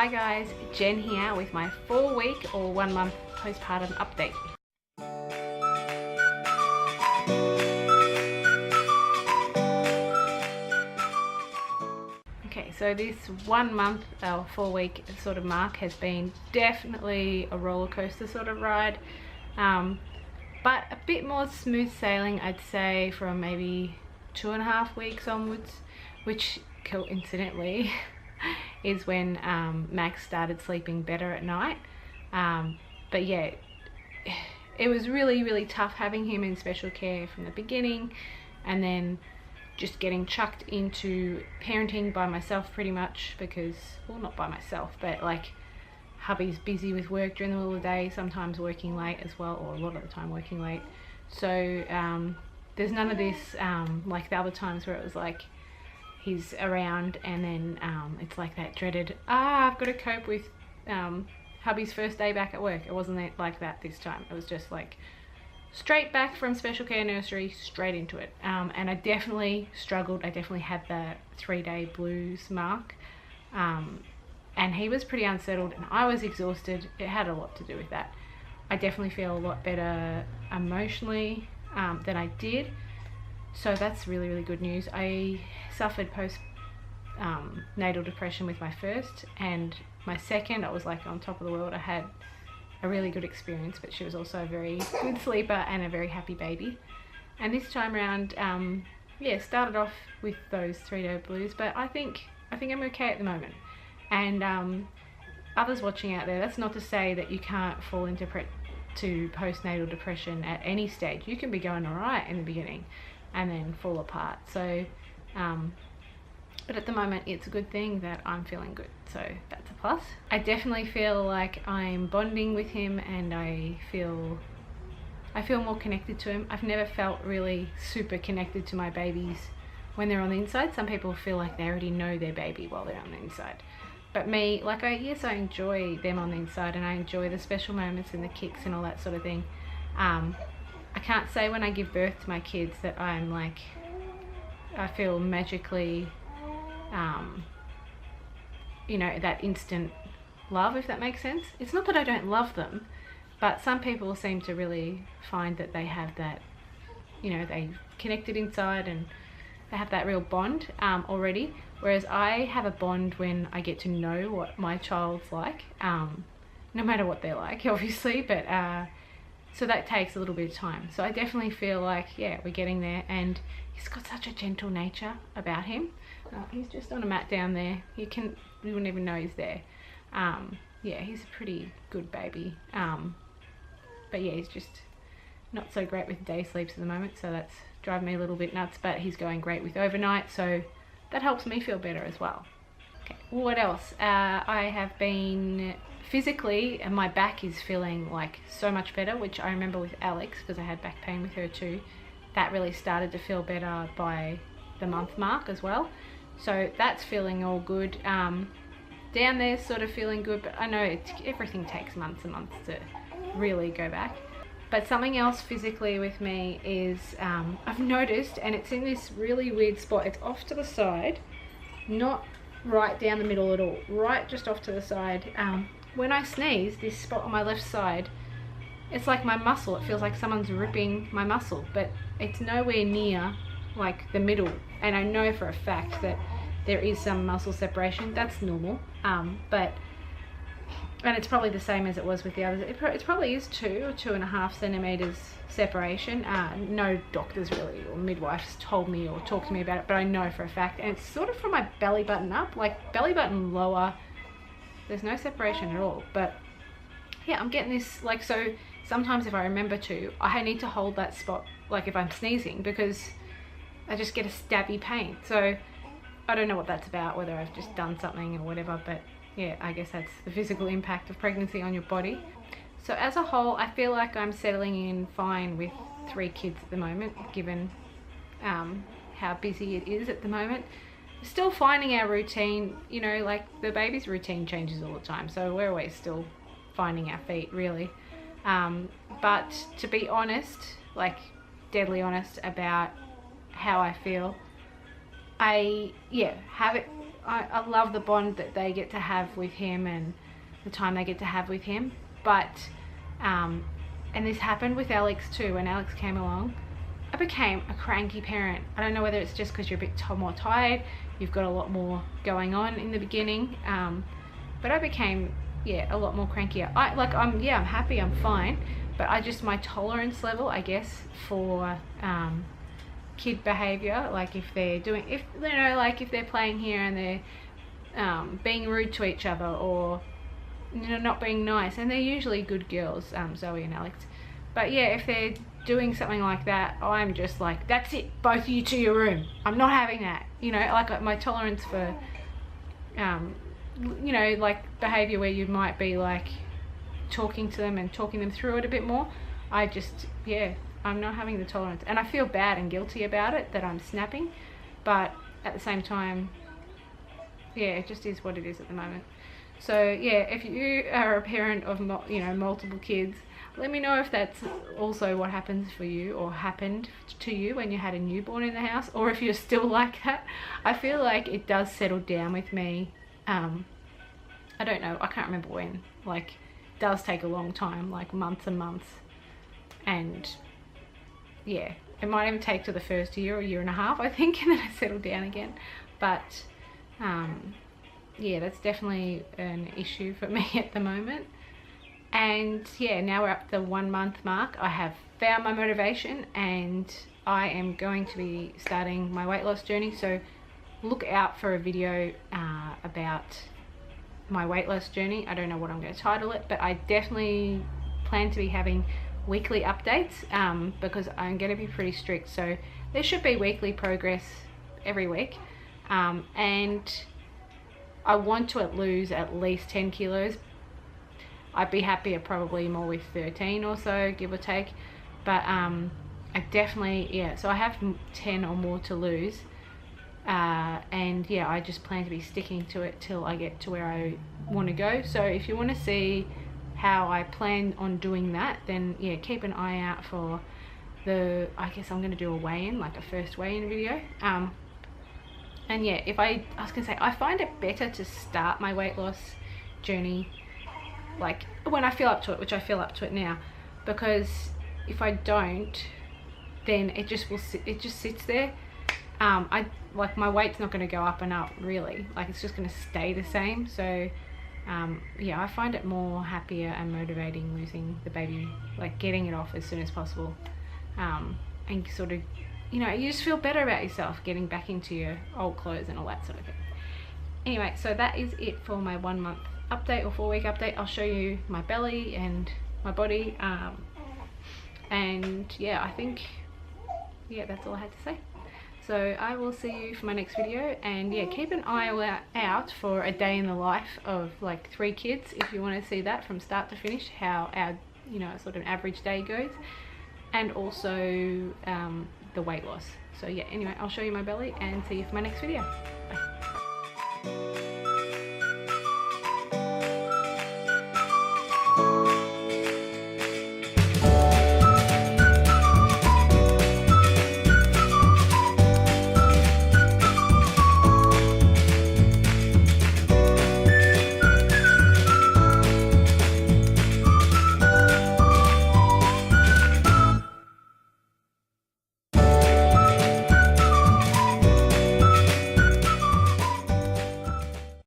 Hi guys, Jen here with my 4-week or 1-month postpartum update. Okay, so this 1 month or 4-week sort of mark has been definitely a roller coaster sort of ride, but a bit more smooth sailing I'd say from maybe 2.5 weeks onwards, which coincidentally is when Max started sleeping better at night. But yeah, it was really tough having him in special care from the beginning, and then just getting chucked into parenting by myself pretty much because, well, not by myself, but like hubby's busy with work during the middle of the day, sometimes working late as well, or a lot of the time working late. So there's none of this like the other times where it was like he's around and then it's like that dreaded, I've got to cope with hubby's first day back at work. It wasn't like that this time. It was just like straight back from special care nursery, straight into it. And I definitely struggled. I definitely had the 3-day blues mark. And he was pretty unsettled and I was exhausted. It had a lot to do with that. I definitely feel a lot better emotionally than I did. So that's really good news. I suffered post natal depression with my first, and my second I was like on top of the world. I had a really good experience, but she was also a very good sleeper and a very happy baby. And this time around, yeah, started off with those 3-day blues, but I think I'm okay at the moment. And others watching out there, that's not to say that you can't fall into postnatal depression at any stage. You can be going all right in the beginning and then fall apart. So but at the moment it's a good thing that I'm feeling good, so that's a plus. I definitely feel like I'm bonding with him and I feel more connected to him. I've never felt really super connected to my babies when they're on the inside. Some people feel like they already know their baby while they're on the inside, but me, like, yes, I enjoy them on the inside and I enjoy the special moments and the kicks and all that sort of thing. I can't say when I give birth to my kids that I'm like, I feel magically, you know, that instant love, if that makes sense. It's not that I don't love them, but some people seem to really find that they have that, you know, they connected inside and they have that real bond already, whereas I have a bond when I get to know what my child's like, no matter what they're like, obviously, but so that takes a little bit of time. So I definitely feel like, yeah, we're getting there, and he's got such a gentle nature about him. He's just on a mat down there. You wouldn't even know he's there. Yeah, he's a pretty good baby. But yeah, he's just not so great with day sleeps at the moment, so that's driving me a little bit nuts, but he's going great with overnight, so that helps me feel better as well. Okay, what else? I have been physically, and my back is feeling like so much better, which I remember with Alex, because I had back pain with her too. That really started to feel better by the month mark as well. So that's feeling all good. Down there sort of feeling good, but I know everything takes months and months to really go back. But something else physically with me is, I've noticed, and it's in this really weird spot. It's off to the side, not right down the middle at all, right just off to the side. When I sneeze, this spot on my left side, it's like my muscle. It feels like someone's ripping my muscle, but it's nowhere near like the middle. And I know for a fact that there is some muscle separation. That's normal. And it's probably the same as it was with the others. It probably is 2 or 2.5 centimeters separation. No doctors really or midwives told me or talked to me about it, but I know for a fact. And it's sort of from my belly button up, like belly button lower. There's no separation at all. But yeah, I'm getting this, like, so sometimes if I remember to, I need to hold that spot, like if I'm sneezing, because I just get a stabby pain. So I don't know what that's about, whether I've just done something or whatever, but yeah, I guess that's the physical impact of pregnancy on your body. So as a whole, I feel like I'm settling in fine with 3 kids at the moment, given how busy it is at the moment. Still finding our routine, you know, like the baby's routine changes all the time, so we're always still finding our feet, really. But to be honest, like deadly honest about how I feel, I have it I love the bond that they get to have with him and the time they get to have with him. But and this happened with Alex too. When Alex came along, I became a cranky parent. I don't know whether it's just because you're a bit more tired, you've got a lot more going on in the beginning, but I became, yeah, a lot more crankier. I'm happy, I'm fine, but my tolerance level, I guess, for kid behavior, like if they're playing here and they're being rude to each other, or not being nice, and they're usually good girls, Zoe and Alex, but yeah, if they're doing something like that, I'm just like, that's it, both of you to your room, I'm not having that. Like my tolerance for like behavior where you might be like talking to them and talking them through it a bit more, I'm not having the tolerance, and I feel bad and guilty about it, that I'm snapping, but at the same time, yeah, it just is what it is at the moment. So yeah, if you are a parent of multiple kids, let me know if that's also what happens for you, or happened to you when you had a newborn in the house, or if you're still like that. I feel like it does settle down with me. I don't know, I can't remember when. Like, it does take a long time, like months and months, and yeah, it might even take to the first year or year and a half, I think, and then I settle down again. But yeah, that's definitely an issue for me at the moment. And yeah, now we're up to the 1 month mark. I have found my motivation, and I am going to be starting my weight loss journey. So look out for a video about my weight loss journey. I don't know what I'm going to title it, but I definitely plan to be having weekly updates, because I'm going to be pretty strict. So there should be weekly progress every week, and I want to lose at least 10 kilos. I'd be happier probably more with 13 or so, give or take, but I definitely, yeah, so I have 10 or more to lose, and yeah, I just plan to be sticking to it till I get to where I want to go. So if you want to see how I plan on doing that, then yeah, keep an eye out for I guess I'm going to do a weigh-in, like a first weigh-in video. And yeah, I was going to say, I find it better to start my weight loss journey like when I feel up to it, which I feel up to it now, because if I don't, then it just sits there. Like my weight's not going to go up and up, really, like it's just going to stay the same. So yeah, I find it more happier and motivating losing the baby, like getting it off as soon as possible, and sort of, you just feel better about yourself getting back into your old clothes and all that sort of thing. Anyway, so that is it for my 1 month update or 4 week update. I'll show you my belly and my body, and yeah, I think, yeah, that's all I had to say. So I will see you for my next video, and yeah, keep an eye out for a day in the life of like 3 kids if you want to see that from start to finish, how our sort of average day goes, and also the weight loss. So yeah, anyway, I'll show you my belly and see you for my next video.